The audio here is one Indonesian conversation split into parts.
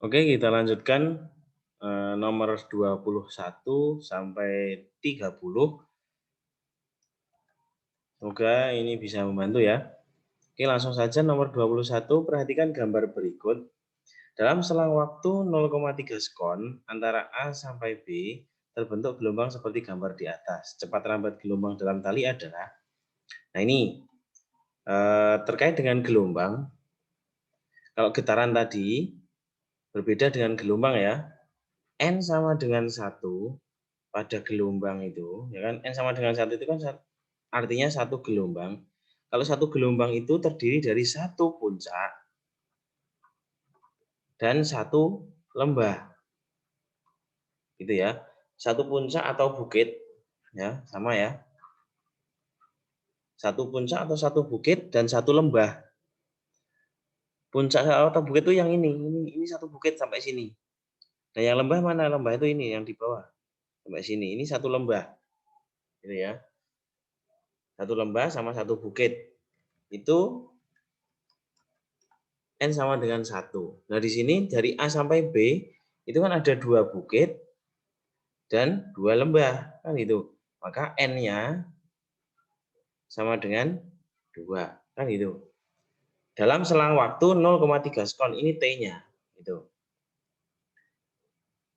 Oke, kita lanjutkan nomor 21 sampai 30. Semoga ini bisa membantu ya. Oke, langsung saja nomor 21, perhatikan gambar berikut. Dalam selang waktu 0,3 sekon antara A sampai B, terbentuk gelombang seperti gambar di atas. Cepat rambat gelombang dalam tali adalah, nah ini terkait dengan gelombang, kalau getaran tadi berbeda dengan gelombang ya, N sama dengan 1 pada gelombang itu, ya kan, N sama dengan 1 itu kan artinya satu gelombang. Kalau satu gelombang itu terdiri dari satu puncak dan satu lembah, gitu ya. Satu puncak atau bukit, ya sama ya. Satu puncak atau satu bukit dan satu lembah. Puncak atau bukit itu yang ini satu bukit sampai sini. Nah yang lembah mana? Lembah itu ini yang di bawah sampai sini. Ini satu lembah, gitu ya. Satu lembah sama satu bukit. Itu N sama dengan 1. Nah, di sini dari A sampai B itu kan ada 2 bukit dan 2 lembah, kan itu. Maka N-nya sama dengan 2, kan itu. Dalam selang waktu 0,3 sekon, ini T-nya, gitu.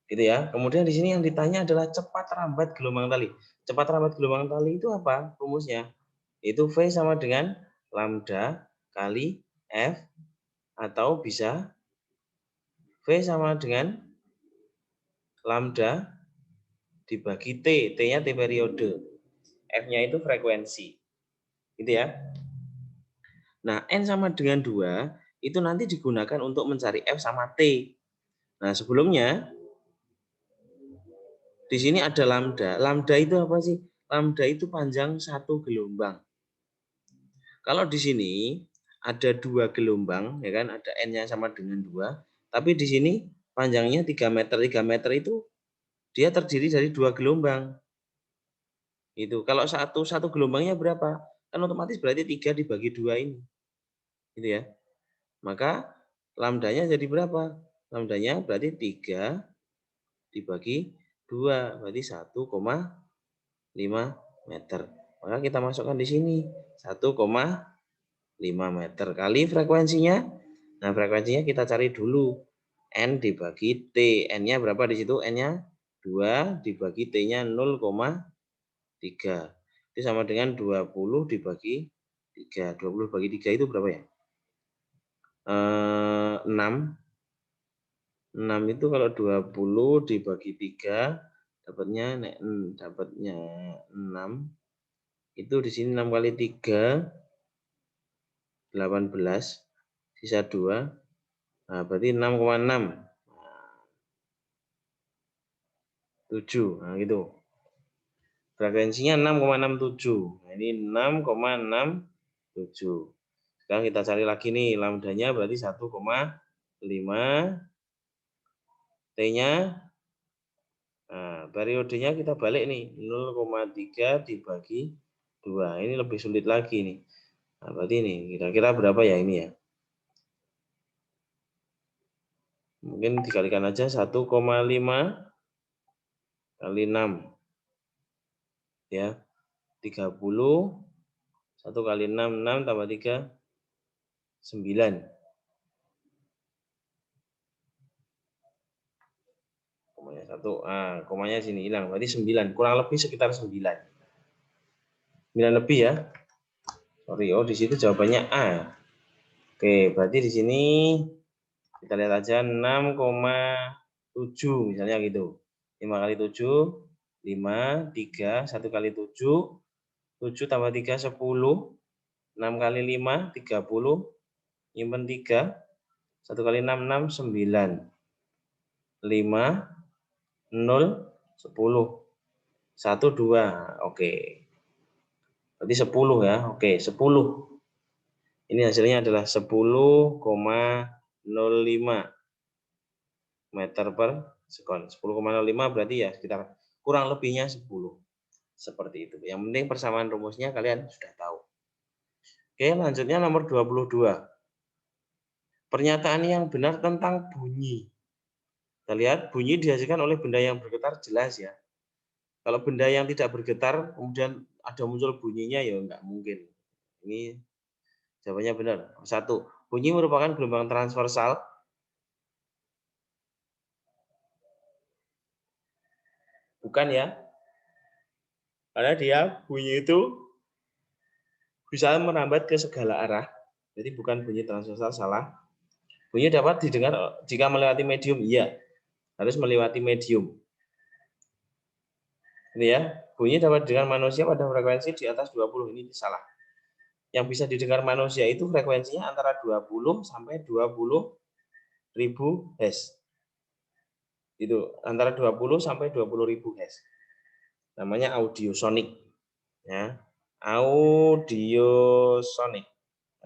Gitu ya. Kemudian di sini yang ditanya adalah cepat rambat gelombang tali. Cepat rambat gelombang tali itu apa rumusnya? Itu V sama dengan lambda kali F, atau bisa V sama dengan lambda dibagi T, T-nya T periode, F-nya itu frekuensi, gitu ya. Nah, N sama dengan 2, itu nanti digunakan untuk mencari F sama T. Nah, sebelumnya, di sini ada lambda. Lambda itu apa sih? Lambda itu panjang satu gelombang. Kalau di sini ada 2 gelombang, ya kan, ada N-nya sama dengan 2, tapi di sini panjangnya 3 meter. 3 meter itu dia terdiri dari 2 gelombang. Itu. Kalau satu gelombangnya berapa? Kan otomatis berarti 3 dibagi 2 ini. Gitu ya. Maka lambdanya jadi berapa? Lambdanya berarti 3 dibagi 2, berarti 1,5 meter. Maka kita masukkan di sini 1,5 meter kali frekuensinya. Nah, frekuensinya kita cari dulu. N dibagi T. N-nya berapa di situ? N-nya 2 dibagi T-nya 0,3. Itu sama dengan 20 dibagi 3. 20 bagi 3 itu berapa ya? 6. 6 itu kalau 20 dibagi 3 dapatnya 6. Itu di sini 6 kali 3 18, sisa 2. Nah, berarti 6,6. 7. Nah, gitu. Frekuensinya 6,67. Nah, ini 6,67. Sekarang kita cari lagi nih, lambdanya berarti 1,5. T-nya, nah, periodenya kita balik nih, 0,3 dibagi 2. Ini lebih sulit lagi nih. Nah, berarti ini kira-kira berapa ya ini ya? Mungkin dikalikan aja 1,5 kali 6. Ya, 30. 1 kali 6, 6 tambah 3, 9. Komanya 1, komanya sini hilang, berarti 9, kurang lebih sekitar 9. 9 lebih ya. Sorry, oh di situ jawabannya A. Oke, berarti di sini kita lihat aja 6,7 misalnya gitu. 5 kali 7, 5, 3, 1 kali 7, 7 tambah 3, 10, 6 kali 5, 30, nyimpen 3, 1 kali 6, 6, 9, 5, 0, 10, 1, 2, oke. Berarti 10 ya, oke, 10. Ini hasilnya adalah 10,05 meter per sekon. 10,05 berarti ya sekitar kurang lebihnya 10. Seperti itu. Yang penting persamaan rumusnya kalian sudah tahu. Oke, lanjutnya nomor 22. Pernyataan yang benar tentang bunyi. Kita lihat bunyi dihasilkan oleh benda yang bergetar jelas ya. Kalau benda yang tidak bergetar kemudian ada muncul bunyinya ya enggak mungkin. Ini jawabannya benar. 1. Bunyi merupakan gelombang transversal. Bukan ya. Karena dia bunyi itu bisa merambat ke segala arah. Jadi bukan bunyi transversal, salah. Bunyi dapat didengar jika melewati medium, iya. Harus melewati medium. Ini ya, bunyi dapat didengar manusia pada frekuensi di atas 20, ini salah. Yang bisa didengar manusia itu frekuensinya antara 20 sampai 20.000 Hz. Itu antara 20 sampai 20.000 Hz. Namanya audiosonik. Ya. Audiosonik.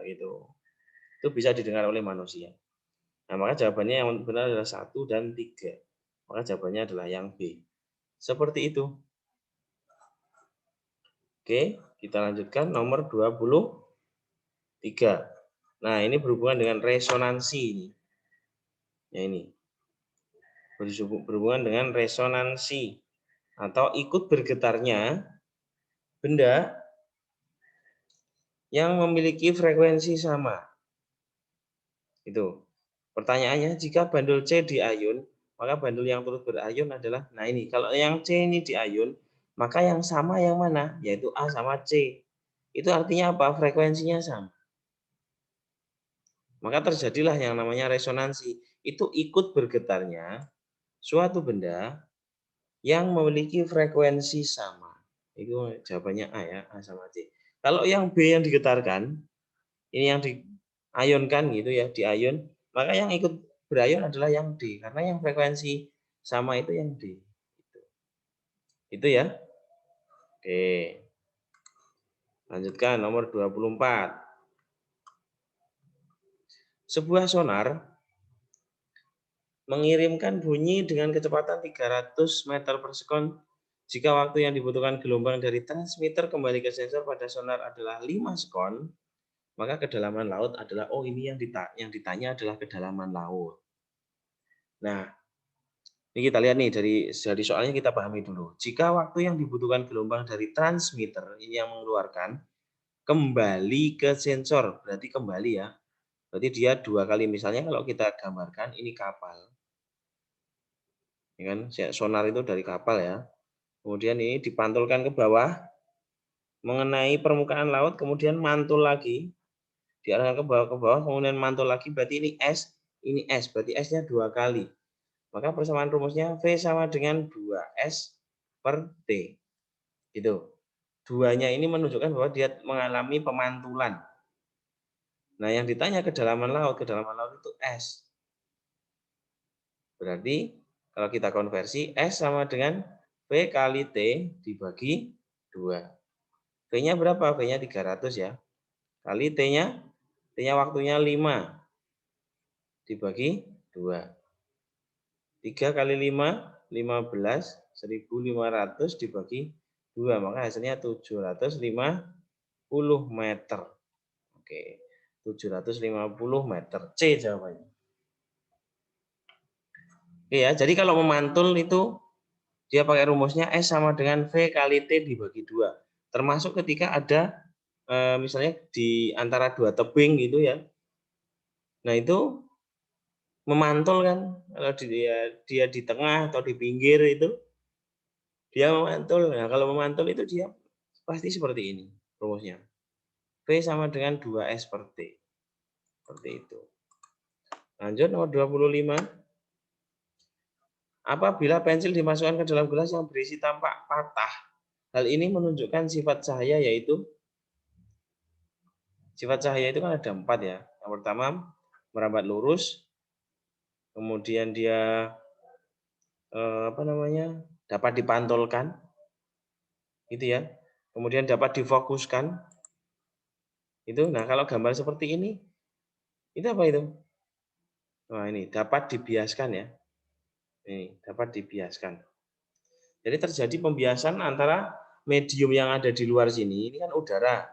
Gitu. Itu bisa didengar oleh manusia. Nah, maka jawabannya yang benar adalah 1 dan 3. Maka jawabannya adalah yang B. Seperti itu. Oke, kita lanjutkan nomor 23. Nah, ini berhubungan dengan resonansi ini. Ya ini. Berhubungan dengan resonansi atau ikut bergetarnya benda yang memiliki frekuensi sama. Itu. Pertanyaannya, jika bandul C diayun, maka bandul yang turut berayun adalah, nah ini, kalau yang C ini diayun, maka yang sama yang mana? Yaitu A sama C. Itu artinya apa? Frekuensinya sama. Maka terjadilah yang namanya resonansi. Itu ikut bergetarnya suatu benda yang memiliki frekuensi sama. Itu jawabannya A ya, A sama C. Kalau yang B yang digetarkan, ini yang diayunkan gitu ya, diayun, maka yang ikut berayun adalah yang D, karena yang frekuensi sama itu yang D. Itu ya. Oke. Lanjutkan nomor 24. Sebuah sonar mengirimkan bunyi dengan kecepatan 300 meter per sekon jika waktu yang dibutuhkan gelombang dari transmitter kembali ke sensor pada sonar adalah 5 sekon, maka kedalaman laut adalah, oh ini yang ditanya adalah kedalaman laut. Nah, ini kita lihat nih dari soalnya kita pahami dulu. Jika waktu yang dibutuhkan gelombang dari transmitter ini yang mengeluarkan kembali ke sensor, berarti kembali ya. Berarti dia 2 kali, misalnya kalau kita gambarkan ini kapal. Ya kan, sonar itu dari kapal ya. Kemudian ini dipantulkan ke bawah mengenai permukaan laut, kemudian mantul lagi, diarahkan ke bawah, kemudian mantul lagi, berarti ini S, berarti S-nya 2 kali. Maka persamaan rumusnya V sama dengan 2S per T. Gitu. Duanya ini menunjukkan bahwa dia mengalami pemantulan. Nah, yang ditanya kedalaman laut itu S. Berarti kalau kita konversi, S sama dengan V kali T dibagi 2. V-nya berapa? V-nya 300 ya. Kali T-nya waktunya 5 dibagi 2. 3 kali 5, 15, 1.500 dibagi 2. Maka hasilnya 750 meter. Oke, 750 meter. C jawabannya. Oke ya, jadi kalau memantul itu dia pakai rumusnya S sama dengan V kali T dibagi 2. Termasuk ketika ada misalnya di antara 2 tebing gitu ya. Nah, itu memantul kan, kalau dia di tengah atau di pinggir itu dia memantul. Nah, kalau memantul itu dia pasti seperti ini rumusnya. V sama dengan 2S per T. Seperti itu. Lanjut nomor 25. Apabila pensil dimasukkan ke dalam gelas yang berisi tampak patah, hal ini menunjukkan sifat cahaya, yaitu sifat cahaya itu kan ada 4 ya. Yang pertama, merambat lurus, kemudian dia dapat dipantulkan, gitu ya. Kemudian dapat difokuskan. Itu, nah kalau gambar seperti ini, itu apa itu? Nah ini dapat dibiaskan ya. Ini dapat dibiaskan. Jadi terjadi pembiasan antara medium yang ada di luar sini, ini kan udara.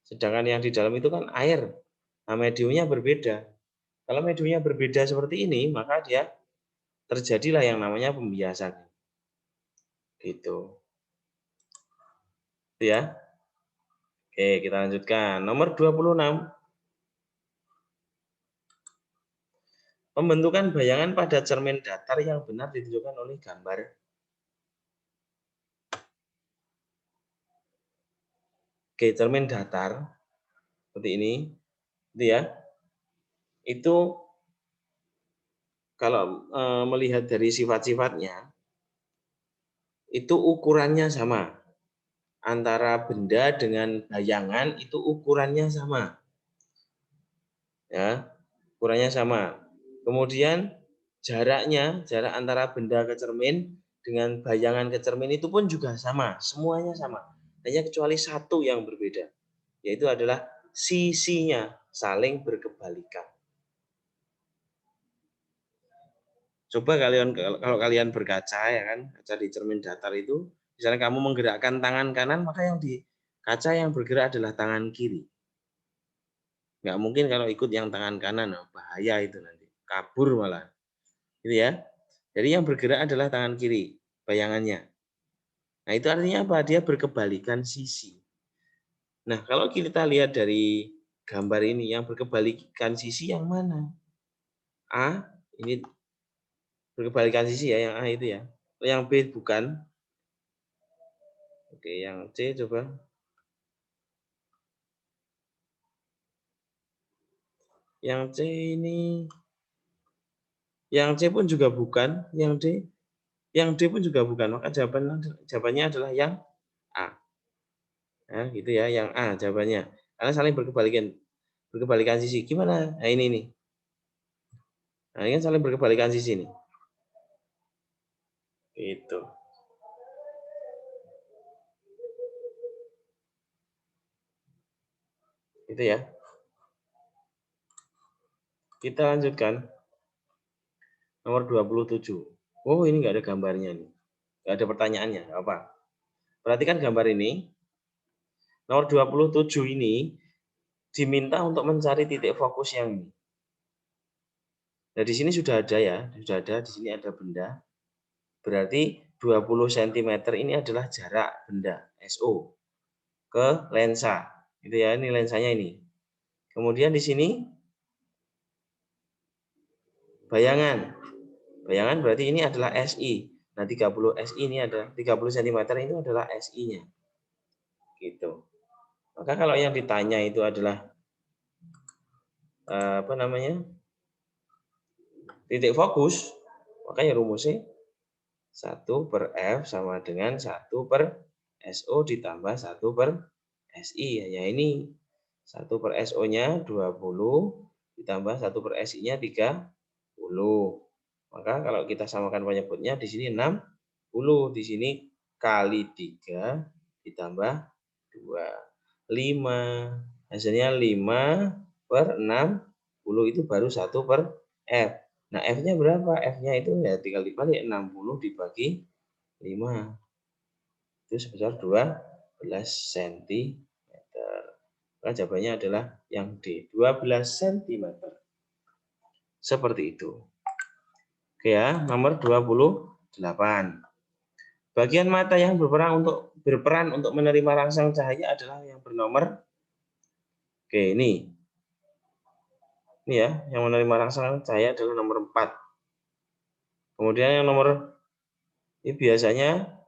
Sedangkan yang di dalam itu kan air. Nah mediumnya berbeda. Kalau mediumnya berbeda seperti ini, maka dia terjadilah yang namanya pembiasan. Gitu. Itu ya. Oke, kita lanjutkan. Nomor 26. Pembentukan bayangan pada cermin datar yang benar ditunjukkan oleh gambar. Oke, cermin datar seperti ini, itu ya. Itu kalau melihat dari sifat-sifatnya, itu ukurannya sama. Antara benda dengan bayangan itu ukurannya sama. Ya, ukurannya sama. Kemudian jarak antara benda ke cermin dengan bayangan ke cermin itu pun juga sama, semuanya sama. Hanya kecuali satu yang berbeda, yaitu adalah sisinya saling berkebalikan. Coba kalau kalian berkaca ya kan, kaca di cermin datar itu, misalnya kamu menggerakkan tangan kanan, maka yang di kaca yang bergerak adalah tangan kiri. Nggak mungkin kalau ikut yang tangan kanan, bahaya itu nanti, kabur malah. Gitu ya. Jadi yang bergerak adalah tangan kiri, bayangannya. Nah, itu artinya apa? Dia berkebalikan sisi. Nah, kalau kita lihat dari gambar ini, yang berkebalikan sisi yang mana? A, ini berkebalikan sisi ya, yang A itu ya. Yang B bukan. Oke, yang C coba. Yang C ini, yang C pun juga bukan, yang D pun juga bukan. Maka jawabannya adalah yang A. Nah, gitu ya, yang A jawabannya. Karena saling berkebalikan sisi. Gimana? Nah, ini nih. Nah, ini kan saling berkebalikan sisi nih. Itu. Itu ya. Kita lanjutkan. Nomor 27. Oh, ini nggak ada gambarnya nih. Nggak ada pertanyaannya. Apa? Perhatikan gambar ini. Nomor 27 ini diminta untuk mencari titik fokus yang ini. Nah, di sini sudah ada ya. Sudah ada. Di sini ada benda. Berarti 20 cm ini adalah jarak benda SO ke lensa. Gitu ya. Ini lensanya ini. Kemudian di sini bayangan. Bayangan berarti ini adalah SI. Nah, 30 SI ini ada 30 cm ini adalah SI-nya. Gitu. Maka kalau yang ditanya itu adalah apa namanya? Titik fokus, maka ya rumusnya 1 per F sama dengan 1 per SO ditambah 1 per SI. Hanya ini 1 per SO-nya 20 ditambah 1 per SI-nya 30. Maka kalau kita samakan penyebutnya di sini 60, di sini kali 3 ditambah 2. 5. Hasilnya 5 per 60 itu baru 1 per F. Nah, F-nya berapa? F-nya itu ya tinggal dibalik 60 dibagi 5. Itu sebesar 12 cm. Maka jawabannya adalah yang D, 12 cm. Seperti itu. Oke ya, nomor 28. Bagian mata yang berperan untuk menerima rangsang cahaya adalah yang bernomor. Oke, ini. Ini ya, yang menerima rangsang cahaya adalah nomor 4. Kemudian yang nomor ini biasanya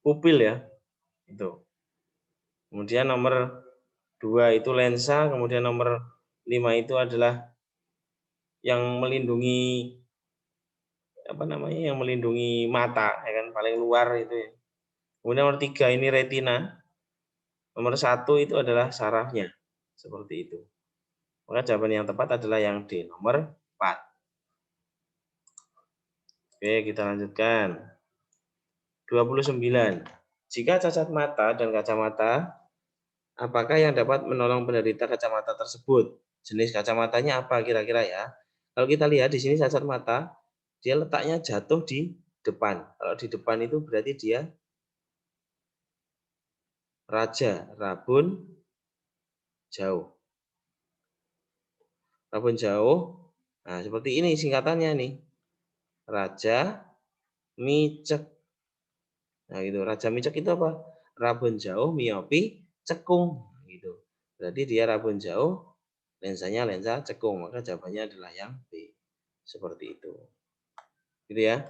pupil ya. Itu. Kemudian nomor 2 itu lensa, kemudian nomor 5 itu adalah yang melindungi apa namanya? Yang melindungi mata, ya kan, paling luar itu ya. Kemudian nomor 3 ini retina. Nomor 1 itu adalah sarafnya. Seperti itu. Maka jawaban yang tepat adalah yang D, nomor 4. Oke, kita lanjutkan. 29. Jika cacat mata dan kacamata, apakah yang dapat menolong penderita kacamata tersebut? Jenis kacamatanya apa kira-kira ya? Kalau kita lihat di sini cacat mata, dia letaknya jatuh di depan. Kalau di depan itu berarti dia raja, rabun, jauh. Rabun jauh. Nah, seperti ini singkatannya nih. Raja Micek. Nah, gitu. Raja Micek itu apa? Rabun jauh miopi cekung gitu. Berarti dia rabun jauh, lensanya lensa cekung, maka jawabannya adalah yang B. Seperti itu. Gitu ya.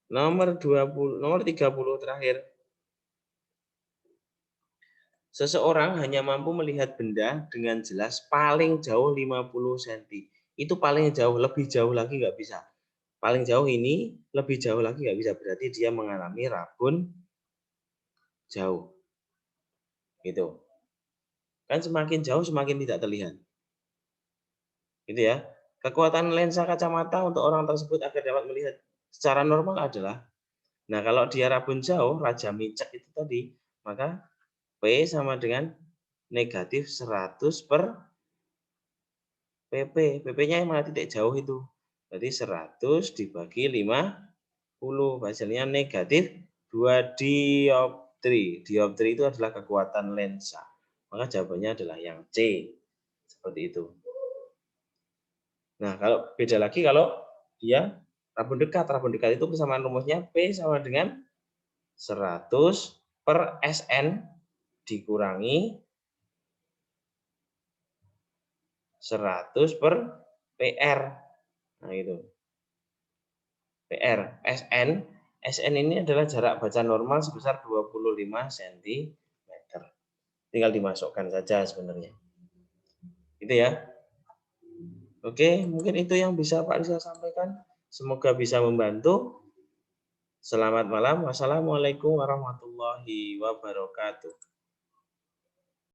Nomor 30 terakhir. Seseorang hanya mampu melihat benda dengan jelas paling jauh 50 cm. Itu paling jauh, lebih jauh lagi nggak bisa. Paling jauh ini, lebih jauh lagi nggak bisa. Berarti dia mengalami rabun jauh. Gitu. Kan semakin jauh semakin tidak terlihat. Gitu ya. Kekuatan lensa kacamata untuk orang tersebut agar dapat melihat secara normal adalah, nah kalau dia rabun jauh, Raja Micek itu tadi, maka P sama dengan negatif 100 per PP. PP-nya mana titik jauh itu. Berarti 100 dibagi 50. Hasilnya negatif 2 dioptri. Dioptri itu adalah kekuatan lensa. Maka jawabannya adalah yang C. Seperti itu. Nah, kalau beda lagi kalau dia rabun dekat. Rabun dekat itu persamaan rumusnya P sama dengan 100 per SN dikurangi 100 per PR. Nah, itu. PR. SN ini adalah jarak baca normal sebesar 25 cm. Tinggal dimasukkan saja sebenarnya. Gitu ya. Oke, mungkin itu yang bisa Pak Rizal sampaikan. Semoga bisa membantu. Selamat malam. Wassalamualaikum warahmatullahi wabarakatuh.